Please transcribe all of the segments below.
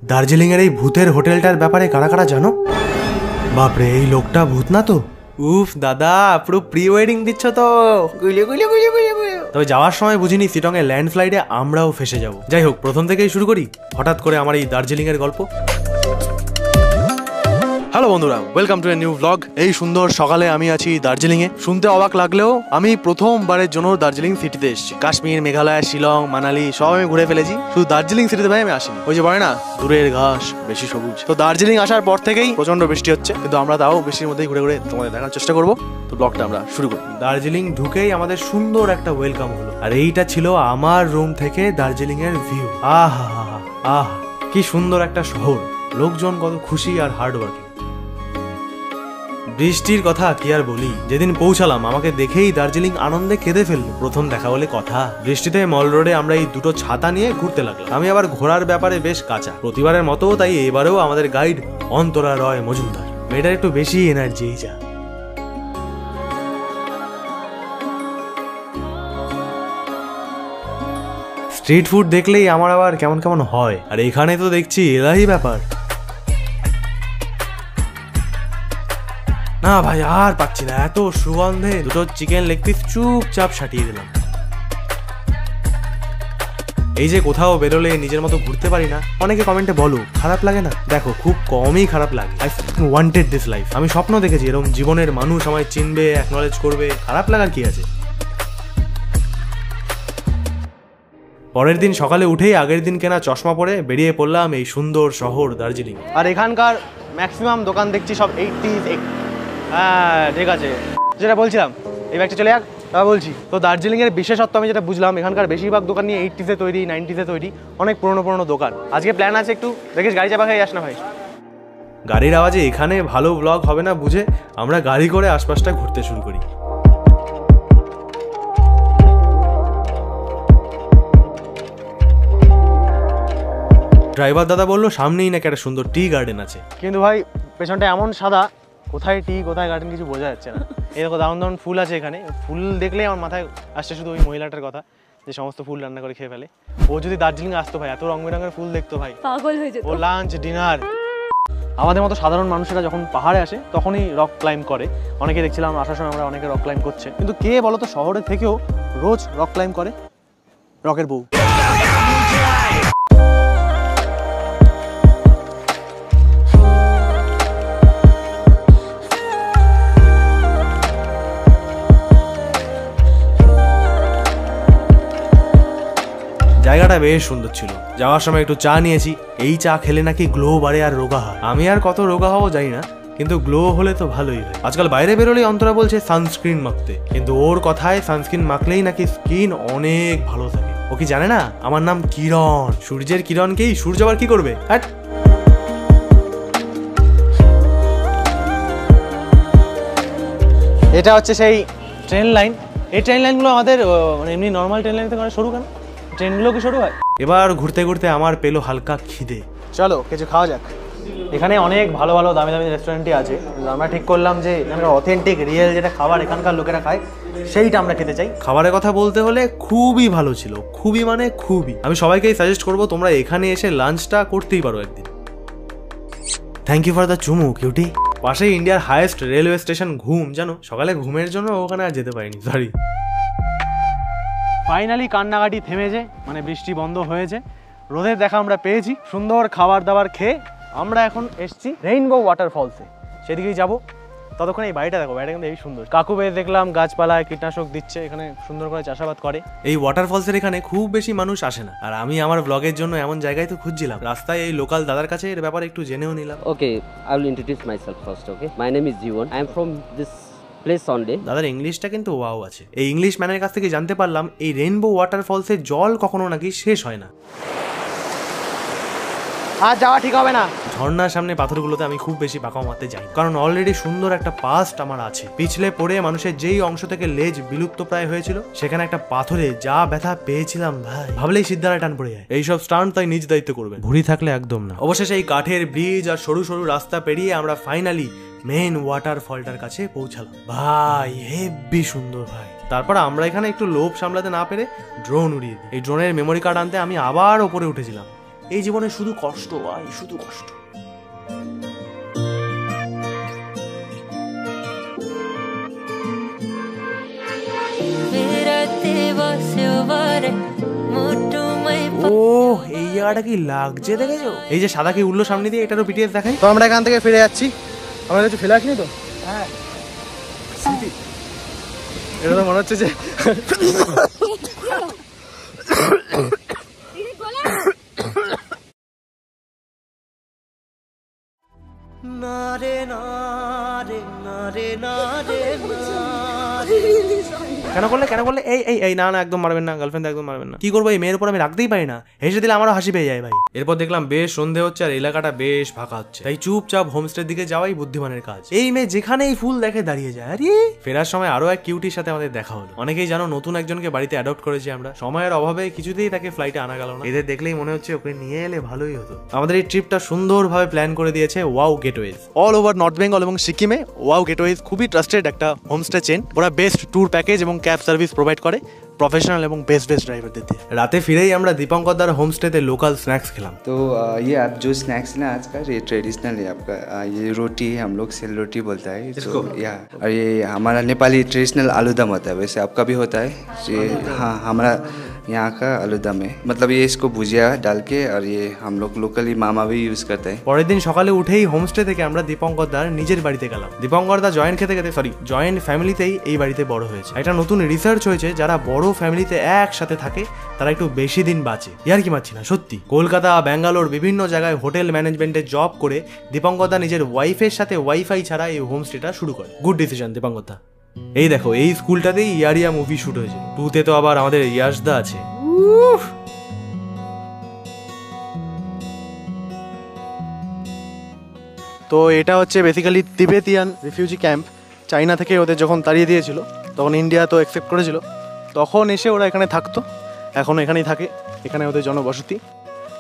দার্জিলিং এর এই ভূতের হোটেলটার ব্যাপারে কারা কারা জানো? বাপরে, এই লোকটা ভূত না তো? উফ দাদা, পুরো প্রি ওয়েডিং দিচ্ছ তো। তবে যাওয়ার সময় বুঝিনি শিটং এ ল্যান্ডস্লাইডে আমরাও ফেসে যাব। যাই হোক, প্রথম থেকেই শুরু করি হঠাৎ করে আমার এই দার্জিলিং এর গল্প। হ্যালো বন্ধুরা, welcome to a new blog. এই সুন্দর সকালে আমি আছি দার্জিলিং এ। শুনতে অবাক লাগলেও আমি প্রথমবারের জন্য দার্জিলিং সিটিতে এসেছি। কাশ্মীর, মেঘালয়, শিলং, মানালি সব আমি ঘুরে ফেলেছি, শুধু দার্জিলিং সিটিতে ভাই আমি আসিনি। ওই যে বলে না, দূরের ঘাস বেশি সবুজ। তো দার্জিলিং আসার পর থেকেই প্রচন্ড বৃষ্টি হচ্ছে, কিন্তু আমরা তাও বৃষ্টির মধ্যেই ঘুরে ঘুরে তোমাদের দেখার চেষ্টা করবো। তো ব্লগটা আমরা শুরু করি। দার্জিলিং ঢুকেই আমাদের সুন্দর একটা ওয়েলকাম হলো, আর এইটা ছিল আমার রুম থেকে দার্জিলিং এর ভিউ। আহা আহা, কি সুন্দর একটা শহর, লোকজন কত খুশি আর হার্ড ওয়ার্কিং। বৃষ্টির কথা কি আর বলি, যেদিন পৌঁছালাম আমাকে দেখেই দার্জিলিং আনন্দে কেঁদে ফেললো। প্রথম দেখা বলে কথা, বৃষ্টিতে মল রোডে আমরা এই দুটো ছাতা নিয়ে ঘুরতে লাগলাম। আমি আবার ঘোরার ব্যাপারে বেশ কাঁচা, প্রতিবারের মতো, তাই এবারেও আমাদের গাইড অন্তরা রয় মজুমদার। মেয়েটার একটু বেশি এনার্জি যা। স্ট্রিট ফুড দেখলেই আমার আবার কেমন কেমন হয়, আর এখানে তো দেখছি এলাহি ব্যাপার। না ভাই, আর পাচ্ছি না, এত সুগন্ধে দুটো চিকেন লেগ পিস চুপচাপ সাটিয়ে দিলাম। এই যে কোথাও বেরোলে নিজের মতো ঘুরতে পারি না, অনেকে কমেন্টে বলো খারাপ লাগে না। দেখো, খুব কমই খারাপ লাগে। I wanted this life. আমি স্বপ্ন দেখেছি এরকম জীবনের মানুষ আমায় চিনবে, অ্যাকনলেজ করবে। খারাপ লাগার কি আছে? পরের দিন সকালে উঠেই আগের দিন কেনা চশমা পরে বেরিয়ে পড়লাম এই সুন্দর শহর দার্জিলিং। আর এখানকার ম্যাক্সিমাম দোকান দেখছি সব 80s। হ্যাঁ ঠিক আছে, যেটা বলছিলাম, এই ব্যাগটা চলে যাক, তা বলছি। তো দার্জিলিং এর বিশেষত্ব আমি যেটা বুঝলাম, এখানকার বেশিরভাগ দোকান নিয়ে 80s এ তৈরি, 90s এ তৈরি, অনেক পুরোনো দোকান। আজকে প্ল্যান আছে একটু দেখিস গাড়ি চাপা খেয়ে যাস না ভাই। গাড়ির আওয়াজে এখানে ভালো ব্লগ হবে না বুঝে আমরা গাড়ি করে আশপাশটা ঘুরতে শুরু করি। ড্রাইভার দাদা বললো সামনেই নাকি একটা সুন্দর টি গার্ডেন আছে, কিন্তু ভাই পেছনটা এমন সাদা, কোথায় টি কোথায় গার্ডেন কিছু বোঝা যাচ্ছে না। এরকম দারুণ ফুল আছে এখানে। ফুল দেখলেই আমার মাথায় আসছে শুধু ওই মহিলাটার কথা, যে সমস্ত ফুল রান্না করে খেয়ে ফেলে। ও যদি দার্জিলিং আসতো ভাই, এত রং বেরঙের ফুল দেখতো ভাই, পাগল হয়ে যেত। ও লাঞ্চ ডিনার। আমাদের মতো সাধারণ মানুষেরা যখন পাহাড়ে আসে তখনই রক ক্লাইম্ব করে। অনেকে দেখছিলাম আসার সময় আমরা অনেকে রক ক্লাইম্ব করছে, কিন্তু কে বলতো শহরের থেকেও রোজ রক ক্লাইম্ব করে? রকের বউ। জায়গাটা বেশ সুন্দর ছিল। যাওয়ার সময় একটু চা নিয়েছি। এই চা খেলে নাকি গ্লো বাড়ে আর রোগা হয়। আমি আর কত রোগা হবো জানি না, কিন্তু গ্লো হলে তো ভালোই হয়। আজকাল বাইরে বেরোলেই অন্তরা বলছে সানস্ক্রিন মাখতে, কিন্তু ওর কথায় সানস্ক্রিন মাখলেই নাকি স্কিন অনেক ভালো থাকে। ও কি জানে না আমার নাম কিরণ? সূর্যের কিরণকেই সূর্য আবার কি করবে? হ্যাঁ, এটা হচ্ছে সেই ট্রেন লাইন। এই ট্রেন লাইনগুলো আমাদের মানে এমনি নর্মাল ট্রেন লাইন থেকে সরু কেন? ট্রেনগুলো কি শুরু হয়? এবার ঘুরতে ঘুরতে আমার পেলো হালকা খিদে। চলো কিছু খাওয়া যাক। এখানে অনেক ভালো ভালো দামি দামি রেস্টুরেন্টই আছে, আমরা ঠিক করলাম যে এখানকার অথেন্টিক রিয়েল যেটা খাবার এখানকার লোকেরা খায় সেইটা আমরা খেতে চাই। খাবারের কথা বলতে হলে খুবই ভালো ছিল, খুবই মানে খুবই। আমি সবাইকেই সাজেস্ট করবো তোমরা এখানে এসে লাঞ্চটা করতেই পারো একদিন। থ্যাংক ইউ ফর দ্য চুমু কিউটি। পাশেই ইন্ডিয়ার হাইয়েস্ট রেলওয়ে স্টেশন ঘুম। জানো, সকালে ঘুমের জন্য ওখানে আর যেতে পারিনি, সরি। ফাইনালি কান্নাকাটি থেমেছে, মানে বৃষ্টি বন্ধ হয়েছে, রোদের দেখা আমরা পেয়েছি। সুন্দর খাবার দাবার খেয়ে আমরা এখন এসছি রেইনবো ওয়াটারফলসে, সেদিকেই যাবো। ততক্ষণ এই বাড়িটা দেখো, বাড়িটা কিন্তু এই সুন্দর। কাকু বেয়ে দেখলাম গাছপালায় কীটনাশক দিচ্ছে, এখানে সুন্দর করে চাষাবাদ করে। এই ওয়াটারফলসের এখানে খুব বেশি মানুষ আসে না, আর আমি আমার ব্লগের জন্য এমন জায়গায় তো খুঁজছিলাম। রাস্তায় এই লোকাল দাদার কাছে এর ব্যাপারে একটু জেনেও নিলাম। Okay, I will introduce myself first. Okay, my name is Jiban, I am from this place only. দাদার ইংলিশটা কিন্তু ওয়াও আছে। এই ইংলিশ ম্যানের কাছ থেকে জানতে পারলাম এই রেইনবো ওয়াটারফলসের জল কখনো নাকি শেষ হয় না। আর যাওয়া ঠিক হবে না। ঝর্ণার সামনে পাথরগুলোতে আমি খুব বেশি পাকা মারতে যাই, কারণ অলরেডি সুন্দর একটা পাস্ট আমার আছে। পিছলে পড়ে মানুষের যেই অংশ থেকে লেজ বিলুপ্ত প্রায় হয়েছিল, সেখানে একটা পাথরে যা ব্যথা পেয়েছিলাম ভাই, ভাবলেই সিদ্ধারা টান পড়ে যায়। এইসব স্টান্ট তাই নিজ দায়িত্ব করবেন, ভুঁড়ি থাকলে একদম না। অবশেষে এই কাঠের ব্রিজ আর সরু সরু রাস্তা পেরিয়ে আমরা ফাইনালি মেন ওয়াটারফলটার কাছে পৌঁছালাম। ভাই হেব্বি সুন্দর ভাই। তারপর আমরা এখানে একটু লোভ সামলাতে না পেরে ড্রোন উড়িয়ে দিই। এই ড্রোনের মেমোরি কার্ড আনতে আমি আবার ওপরে উঠেছিলাম। এই জীবনে শুধু কষ্ট ভাই, শুধু কষ্ট। ও এই জায়গাটা কি লাগছে দেখেছো? এই যে সাদা কি উঠলো সামনে দিয়ে, এটারও বিটিএস দেখাই। তো আমরা এখান থেকে ফিরে যাচ্ছি। আমরা কিছু ফেলে আসিনি তো? হ্যাঁ, এটা তো মনে হচ্ছে যে না রে না রে না রে না রে কেন করলে এই এই এই না না একদম মারবেন না, গার্লফ্রেন্ড একদম মারবেন না। কি করবো, এই মেয়ের উপর আমি রাখতেই পারি না, হেসে দিলে আমারও হাসি পেয়ে যায় ভাই। এরপর দেখলাম বেশ সন্ধে হচ্ছে আর এলাকাটা বেশ ফাঁকা হচ্ছে, তাই চুপচাপ হোমস্টের দিকে যাওয়াই বুদ্ধিমানের কাজ। এই মেয়ে যেখানেই ফুল দেখে দাঁড়িয়ে যায়। আরে ফেরার সময় আরো এক কিউটির সাথে আমাদের দেখা হলো। অনেকেই জানো নতুন একজনকে বাড়িতে অ্যাডপ্ট করেছি আমরা, সময়ের অভাবে কিছুতেই তাকে ফ্লাইটে আনা গেল না। এদের দেখলেই মনে হচ্ছে ওকে নিয়ে এলে ভালোই হতো। আমাদের এই ট্রিপটা সুন্দরভাবে প্ল্যান করে দিয়েছে wow getaways. All over north Bengal এবং সিকিমে ওয়াও গেটওয়েজ খুবই ট্রাস্টেড একটা হোমস্টে চেন। ওরা বেস্ট ট্যুর প্যাকেজ এবং ক্যাব সার্ভিস প্রোভাইড করে প্রফেশনাল এবং বেস্ট ড্রাইভারদের দিয়ে। রাতে ফিরেই আমরা দীপঙ্কর দার হোমস্টেতে লোকাল স্ন্যাক্স খেলাম। तो ये आप जो स्नैक्स ना आज का ये ट्रेडिशनल है आपका, ये रोटी हम लोग सेल रोटी बोलता है तो या, और ये हमारा नेपाली ट्रेडिशनल आलूदम होता है, वैसे आपका भी होता है ये। हाँ, हमारा यहाँ का आलूदम है, मतलब ये इसको भुजिया डाल के, और ये हम लोग लोकली मामा भी यूज़ करते हैं। পরের দিন সকালে উঠেই হোমস্টে থেকে আমরা দীপঙ্কর দার নিজের বাড়িতে গেলাম। দীপঙ্কর দা জয়েন্ট জয়েন্ট ফ্যামিলিতেই এই বাড়িতে বড় হয়েছে। একটা নতুন রিসার্চ হয়েছে, যারা বড় ফ্যামিলিতে একসাথে থাকে তারা একটু বেশি দিন বাঁচে। ইয়ার কি মারছি না, সত্যি। কলকাতা, ব্যাঙ্গালোর বিভিন্ন জায়গায় হোটেল ম্যানেজমেন্টে জব করে দীপঙ্কর দা নিজের ওয়াইফের সাথে ওয়াইফাই ছাড়া এই হোমস্টেটা শুরু করে। গুড ডিসিশন দীপঙ্কর দা। এই দেখো, এই স্কুলটাতেই ইয়ারিয়া মুভি শুট হয়েছে। 2তে তো আবার আমাদের ইয়াশদা আছে। তো এটা হচ্ছে বেসিক্যালি তিবেতিয়ান রিফিউজি ক্যাম্প। চাইনা থেকে ওদের যখন তাড়িয়ে দিয়েছিল তখন ইন্ডিয়া তো অ্যাকসেপ্ট করেছিল, তখন এসে ওরা এখানে থাকতো, এখনও এখানেই থাকে, এখানে ওদের জনবসতি।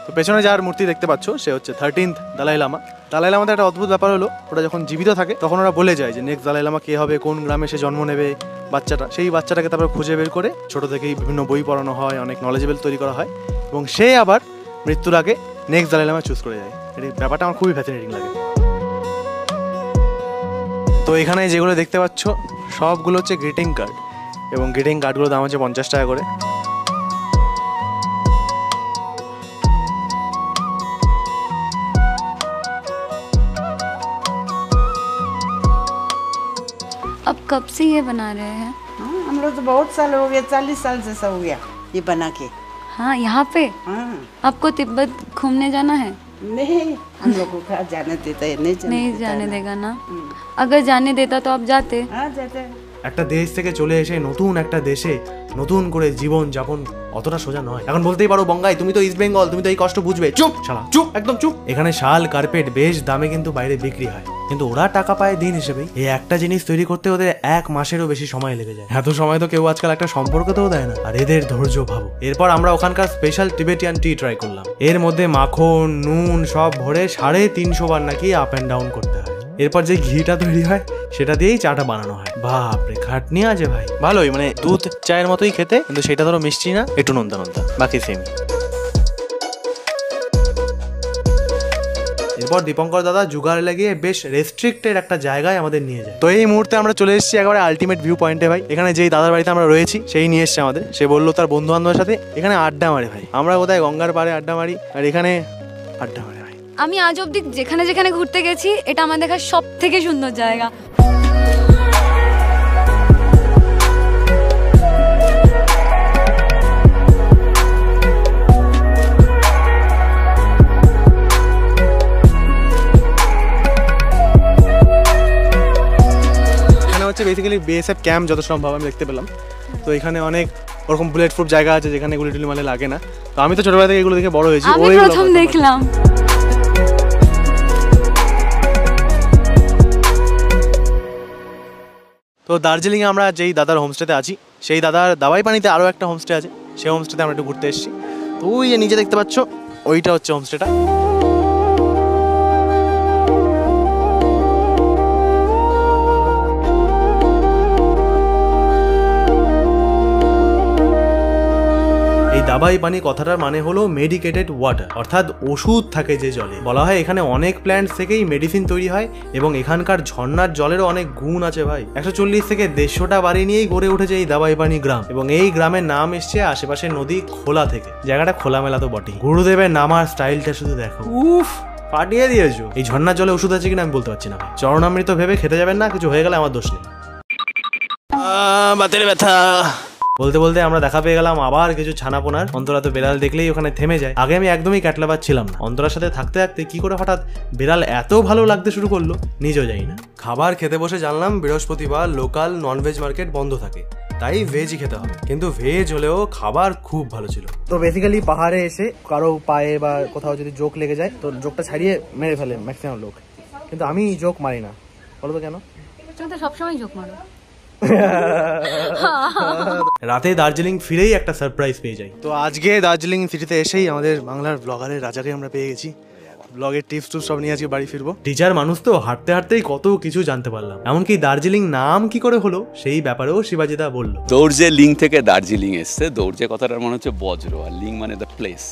তো পেছনে যার মূর্তি দেখতে পাচ্ছ সে হচ্ছে 13th দালাই লামা। দালাই লামাদের একটা অদ্ভুত ব্যাপার হলো, ওরা যখন জীবিত থাকে তখন ওরা বলে যায় যে নেক্সট দালাই লামা কে হবে, কোন গ্রামে সে জন্ম নেবে বাচ্চাটা। সেই বাচ্চাটাকে তারপর খুঁজে বের করে ছোটো থেকেই বিভিন্ন বই পড়ানো হয়, অনেক নলেজেবল তৈরি করা হয়, এবং সে আবার মৃত্যুর আগে নেক্সট দালাই লামা চুজ করে যায়। এই ব্যাপারটা আমার খুবই ফ্যাসিনেটিং লাগে। তো এখানে যেগুলো দেখতে পাচ্ছ সবগুলো হচ্ছে গ্রিটিং কার্ড, এবং গ্রিটিং কার্ডগুলোর দাম হচ্ছে 50 টাকা করে। अब कब से ये बना रहे हैं? हाँ, हम लोग तो बहुत साल हो गया, 40 साल से सब हो गया ये बना के। हाँ, यहाँ पे हाँ, आपको तिब्बत घूमने जाना है? नहीं, हम लोग को कहाँ जाने देता है, नहीं जाने देगा ना। अगर जाने देता तो आप जाते। हाँ, जाते हैं। একটা দেশ থেকে চলে এসে নতুন একটা দেশে নতুন করে জীবন যাপন অতটা সোজা নয়। এখন বলতেই পারো বঙ্গাই, তুমি তো ইস্ট বেঙ্গল, তুমি তো এই কষ্ট বুঝবে। চুপ শালা, চুপ, একদম চুপ। এখানে শাল কার্পেট বেশ দামে কিন্তু বাইরে বিক্রি হয়, কিন্তু ওরা টাকা পায় দিন হিসেবেই। এই একটা জিনিস তৈরি করতে ওদের 1 মাসেরও বেশি সময় লেগে যায়। এত সময় তো কেউ আজকাল একটা সম্পর্কতেও দেয় না, আর এদের ধৈর্য ভাবো। এরপর আমরা ওখানকার স্পেশাল টিবেটিয়ান টি ট্রাই করলাম। এর মধ্যে মাখন নুন সব ভরে 350 বার নাকি আপ অ্যান্ড ডাউন করতে হয়। এরপর যে ঘিটা তৈরি হয় সেটা দিয়েই চাটা বানানো হয়। বাপরে, খাটনি আছে ভাই। ভালোই, মানে দুধ চায়ের মতোই খেতে, কিন্তু সেটা ধরো মিষ্টি না, একটু নোনতা নোনতা, বাকি সেম। এরপর দীপঙ্কর দাদা জুগাড় লাগিয়ে বেশ রেস্ট্রিক্টেড একটা জায়গায় আমাদের নিয়ে যায়। তো এই মুহূর্তে আমরা চলে এসেছি একেবারে আলটিমেট ভিউ পয়েন্টে ভাই। এখানে যেই দাদার বাড়িতে আমরা রয়েছি সেই নিয়ে এসছে আমাদের। সে বললো তার বন্ধু বান্ধবের সাথে এখানে আড্ডা মারে ভাই। আমরা কোথায় গঙ্গার পাড়ে আড্ডা মারি, আর এখানে আড্ডা মারে ভাই। আমি আজ অবধি যেখানে যেখানে ঘুরতে গেছি এটা আমার দেখার সব থেকে সুন্দর জায়গা। বেসিক্যালি বিএসএফ ক্যাম্প যত সম্ভব আমি দেখতে পেলাম। তো এখানে অনেক ওরকম বুলেট প্রুফ জায়গা আছে যেখানে গুলি টুলি মারলে লাগে না। তো আমি তো ছোটবেলা থেকে এগুলো দেখে বড় হয়েছি, আমি প্রথম দেখলাম। তো দার্জিলিংয়ে আমরা যেই দাদার হোমস্টেতে আছি সেই দাদার দাবাই পানিতে আরও একটা হোমস্টে আছে, সেই হোমস্টেতে আমরা একটু ঘুরতে এসেছি। তো ওই যে নিচে দেখতে পাচ্ছ ওইটা হচ্ছে হোমস্টেটা। দাবাই পানি কথাটার মানে হলো মেডিকেটেড ওয়াটার, অর্থাৎ ওষুধ থাকে যে জলে। বলা হয় এখানে অনেক প্ল্যান্টস থেকেই মেডিসিন তৈরি হয় এবং এখানকার ঝর্ণার জলেরও অনেক গুণ আছে ভাই। 140 থেকে 150টা বাড়ি নিয়েই গড়ে উঠেছে এই দাবাই পানি গ্রাম, এবং এই গ্রামের নাম এসছে আশেপাশের নদী খোলা থেকে। জায়গাটা খোলামেলা তো বটেই। গুরুদেবের নামার স্টাইলটা শুধু দেখো, উফ ফাটিয়ে দিয়েছো। এই ঝর্ণার জলে ওষুধ আছে কিনা আমি বলতে পারছি না ভাই। চরণামৃত ভেবে খেতে যাবেন না, কিছু হয়ে গেলে আমার দোষ নেই। বাতের ব্যথা। বলতে বলতে আমরা দেখা পেয়ে গেলাম আবার কিছু ছানাপোনার। অন্তরা তো বেড়াল দেখলেই ওখানে থেমে যায়। আগে আমি একদমই ক্যাটলাবাজ ছিলাম না, অন্তরার সাথে থাকতে থাকতে কি করে হঠাৎ বেড়াল এত ভালো লাগতে শুরু করলো নিজেও জানি না। খাবার খেতে বসে জানলাম বৃহস্পতিবার লোকাল ননভেজ মার্কেট বন্ধ থাকে, তাই ভেজই খেতে হবে। কিন্তু ভেজ হলেও খাবার খুব ভালো ছিল। তো বেসিক্যালি পাহাড়ে এসে কারো পায়ে বা কোথাও যদি জোক লেগে যায় তো জোকটা ছাড়িয়ে মেরে ফেলে ম্যাক্সিমাম লোক, কিন্তু আমি জোক মারি না। বলো তো কেন? তুমি তো সবসময় জোক মারো। রাতে দার্জিলিং ফিরেই একটা সারপ্রাইজ পেয়ে যাই। তো আজকে দার্জিলিং সিটিতে এসেই আমাদের বাংলার ব্লগারের রাজাকে আমরা পেয়ে গেছি। ব্লগের টিপস টুপস সব নিয়ে আজকে বাড়ি ফিরবো। টিচার মানুষ তো হাঁটতে হাঁটতেই কত কিছু জানতে পারলাম। এমনকি দার্জিলিং নাম কি করে হলো সেই ব্যাপারেও শিবাজিদা বললো। দৌড়জে লিং থেকে দার্জিলিং এসছে। দৌড়জে কথাটার মনে হচ্ছে বজ্র, আর লিং মানে দ্য প্লেস,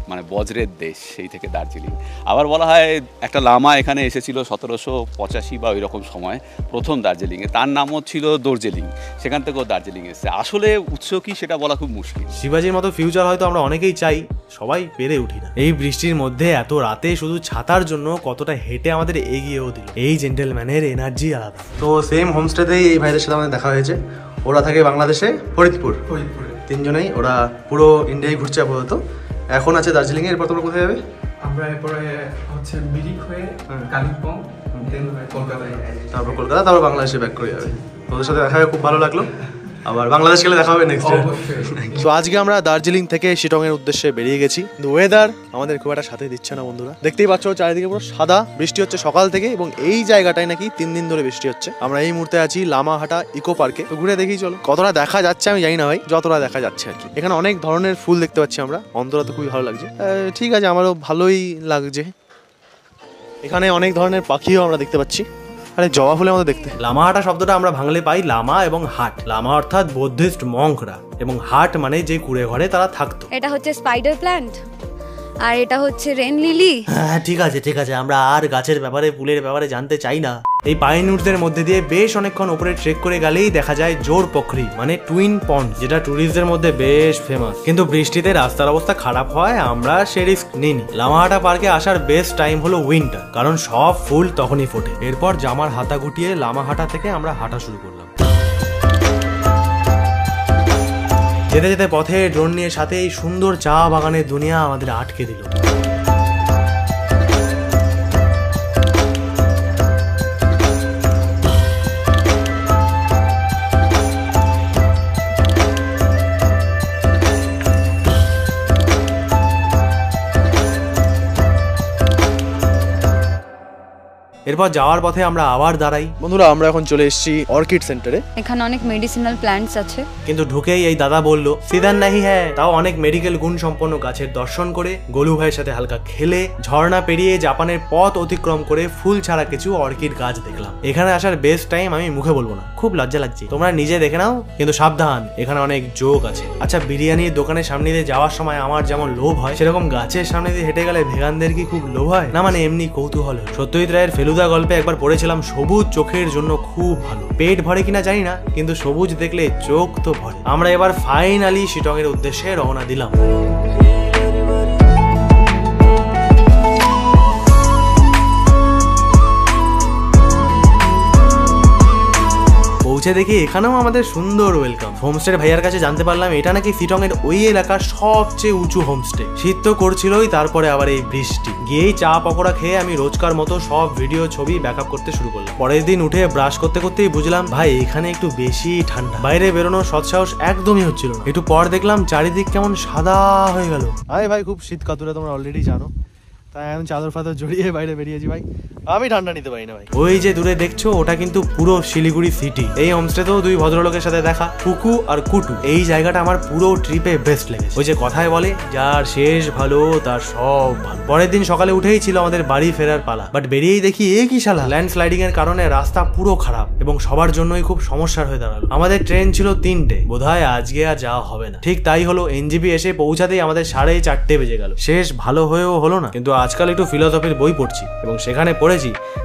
মানে বজ্রের দেশ, সেই থেকে দার্জিলিং। আবার বলা হয় একটা লামা এখানে এসেছিল 1785 বা ওই রকম সময় প্রথম দার্জিলিংয়ে, তার নামও ছিল দৌড়জেলিং, সেখান থেকেও দার্জিলিং এসছে। আসলে উৎস কি সেটা বলা খুব মুশকিল। শিবাজির মতো ফিউচার হয়তো আমরা অনেকেই চাই, সবাই পেরে উঠি না। এই বৃষ্টির মধ্যে এত রাতে শুধু ছাতার জন্য কতটা হেঁটে আমাদের এগিয়েও দিল। এই জেন্টেলম্যানের এনার্জি আলাদা। তো সেম হোমস্টেতেই এই ভাইদের সাথে আমাদের দেখা হয়েছে। ওরা থাকে বাংলাদেশে ফরিদপুরে। তিনজনেই ওরা পুরো ইন্ডিয়ায় ঘুরছে আপাতত। এখন আছে দার্জিলিংয়ে। এরপর তোমরা কোথায় যাবে? আমরা এরপরে হচ্ছে মিরিক হয়ে কালিম্পং, দেন কলকাতায়, তারপর কলকাতা, তারপর বাংলাদেশে ব্যাক করে যাবে। ওদের সাথে দেখা হয়ে খুব ভালো লাগলো। আবার বাংলাদেশ গেলে দেখা হবে নেক্সট। তো আজকে আমরা দার্জিলিং থেকে শিটং এর উদ্দেশ্যে বেরিয়ে গেছি। কিন্তু ওয়েদার আমাদের খুব একটা সাথে দিচ্ছে না বন্ধুরা। দেখতেই পাচ্ছ চারিদিকে পুরো সাদা, বৃষ্টি হচ্ছে সকাল থেকে, এবং এই জায়গাটায় নাকি 3 দিন ধরে বৃষ্টি হচ্ছে। আমরা এই মুহূর্তে আছি লামাহাটা ইকো পার্কে। তো ঘুরে দেখি চলো। কতটা দেখা যাচ্ছে আমি জানি না ভাই, যতটা দেখা যাচ্ছে আর কি। এখানে অনেক ধরনের ফুল দেখতে পাচ্ছি আমরা। অন্তরা তো খুবই ভালো লাগছে। ঠিক আছে, আমারও ভালোই লাগছে। এখানে অনেক ধরনের পাখিও আমরা দেখতে পাচ্ছি। আরে জবা ফুলের মতো দেখতে। লামাহাটা শব্দটা আমরা বাংলায় পাই লামা এবং হাট। লামা অর্থাৎ বৌদ্ধিস্ট মঙ্করা, এবং হাট মানে যে কুড়ে ঘরে তারা থাকতো। এটা হচ্ছে স্পাইডার প্ল্যান্ট, আর এটা হচ্ছে রেন লিলি। হ্যাঁ ঠিক আছে, আমরা আর গাছের ব্যাপারে ফুলের ব্যাপারে জানতে চাই না। এই পাইন উডসের মধ্যে দিয়ে বেশ অনেকক্ষণ উপরে ট্রেক করে গেলেই দেখা যায় জোর পোখরি, মানে টুইন পন্ড, যেটা ট্যুরিস্টদের মধ্যে বেশ ফেমাস। কিন্তু বৃষ্টিতে রাস্তার অবস্থা খারাপ হয়, আমরা সে রিস্ক নিইনি। লামাহাটা পার্কে আসার বেস্ট টাইম হলো উইন্টার, কারণ সব ফুল তখনই ফোটে। এরপর জামার হাতা গুটিয়ে লামাহাটা থেকে আমরা হাঁটা শুরু করলাম। যেতে যেতে পথে ড্রোন নিয়ে সাথে এই সুন্দর চা বাগানের দুনিয়া আমাদের আটকে দিল। এরপর যাওয়ার পথে আমরা আবার দাঁড়াই। বন্ধুরা আমরা এখন চলে এসেছি অর্কিড সেন্টারে। এখানে অনেক মেডিসিনাল প্ল্যান্টস আছে। কিন্তু ঢুকেই এই দাদা বলল সিদান নাহি হ্যাঁ। তাও অনেক মেডিকেল গুণ সম্পন্ন গাছের দর্শন করে, গোলু ভাইয়ের সাথে হালকা খেলে, ঝর্ণা পেরিয়ে জাপানের পথ অতিক্রম করে ফুল ছাড়া কিছু অর্কিড গাছ দেখলাম। এখানে আসার বেস্ট টাইম আমি মুখে বলবো না, খুব লজ্জা লাগছে, তোমরা নিজে দেখে নাও। কিন্তু সাবধান, এখানে অনেক জোক আছে। আচ্ছা, বিরিয়ানির দোকানের সামনে দিয়ে যাওয়ার সময় আমার যেমন লোভ হয়, সেরকম গাছের সামনে দিয়ে হেঁটে গেলে ভেগানদের কি খুব লোভ হয় না? মানে এমনি কৌতূহল। সত্যজিৎ রায়ের ফেলুদা গল্পে একবার পড়েছিলাম সবুজ চোখের জন্য খুব ভালো। পেট ভরে কিনা জানি না, কিন্তু সবুজ দেখলে চোখ তো ভরে। আমরা এবার ফাইনালি শিটং এর উদ্দেশ্যে রওনা দিলাম। পৌঁছে দেখি এখানেও আমাদের সুন্দর ওয়েলকাম। হোমস্টে ভাইয়ার কাছে জানতে পারলাম এটা নাকি শিটং এর ওই এলাকার সবচেয়ে উঁচু হোমস্টে। শীত তো করছিলই, তারপরে আবার এই বৃষ্টি। গিয়েই চা পকোড়া খেয়ে আমি রোজকার মতো সব ভিডিও ছবি ব্যাকআপ করতে শুরু করলাম। পরের দিন উঠে ব্রাশ করতে করতেই বুঝলাম ভাই এখানে একটু বেশি ঠান্ডা। বাইরে বেরোনোর সৎসাহস একদমই হচ্ছিল না। একটু পর দেখলাম চারিদিক কেমন সাদা হয়ে গেল। আরে ভাই খুব শীত কাতুরে, তোমরা অলরেডি জানো। তাই এখন চাদর ফাদর জড়িয়ে বাইরে বেরিয়েছি ভাই, আমি ঠান্ডা নিতে পারি না ভাই। ওই যে দূরে দেখছো ওটা কিন্তু পুরো শিলিগুড়ি সিটি। এই হোমস্টেতেও দুই ভদ্রলোকের সাথে দেখা, কুকু আর কুটু। এই জায়গাটা আমার পুরো ট্রিপে বেস্ট লেগেছে। ওই যে কথায় বলে যার শেষ ভালো তার সব ভালো। পরের দিন সকালে উঠেই ছিল আমাদের বাড়ি ফেরার পালা, বাট বেরিয়েই দেখি এ কি শালা, ল্যান্ডস্লাইডিং এর কারণে রাস্তা পুরো খারাপ এবং সবার জন্যই খুব সমস্যার হয়ে দাঁড়ালো। আমাদের ট্রেন ছিল 3টে, বোধহয় আজকে আর যাওয়া হবে না। ঠিক তাই হলো, এনজিপি এসে পৌঁছাতেই আমাদের 4:30 বেজে গেল। শেষ ভালো হয়েও হলো না, কিন্তু আজকাল একটু ফিলোসফির বই পড়ছি এবং সেখানে পড়েছি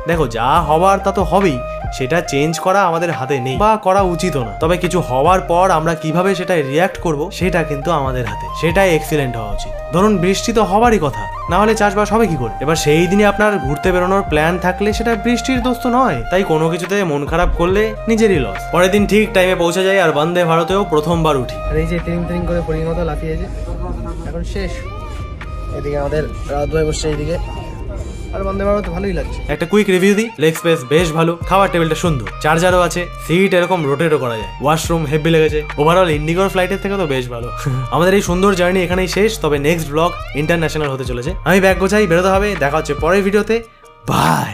দেখো যা হবার তা তো হবেই, সেটা চেঞ্জ করা আমাদের হাতে নেই বা করা উচিতও না। তবে কিছু হওয়ার পর আমরা কিভাবে সেটা রিয়াক্ট করব সেটা কিন্তু আমাদের হাতে, সেটাই এক্সিলেন্ট হওয়া উচিত। ধরুন বৃষ্টি তো হবারই কথা, না হলে চাষবাস হবে কি করে? এবার সেই দিনে আপনার ঘুরতে বেরোনোর প্ল্যান থাকলে সেটা বৃষ্টির দোষ তো নয়, তাই কোনো কিছুতে মন খারাপ করলে নিজেরই লস। পরের দিন ঠিক টাইমে পৌঁছে যাই আর বন্দে ভারতেও প্রথমবার উঠি। আর এই যে ট্রিং ট্রিং করে পরির মতো লাফিয়েছে, এখন শেষ। এদিকে আমাদের রাত ভাই বসছে এইদিকে, আর বন্দে ভারত ভালোই লাগছে। একটা কুইক রিভিউ দিই, লেগ স্পেস বেশ ভালো, খাবার টেবিলটা সুন্দর, চার্জারও আছে, সিট এরকম রোটেটও করা যায়, ওয়াশরুম হেভি লেগেছে। ওভারঅল ইন্ডিগোর ফ্লাইটের থেকে তো বেশ ভালো। আমাদের এই সুন্দর জার্নি এখানেই শেষ, তবে নেক্সট ব্লগ ইন্টারন্যাশনাল হতে চলেছে। আমি ব্যাগ গোছাই, বেরোতে হবে। দেখা হচ্ছে পরের ভিডিওতে, বাই।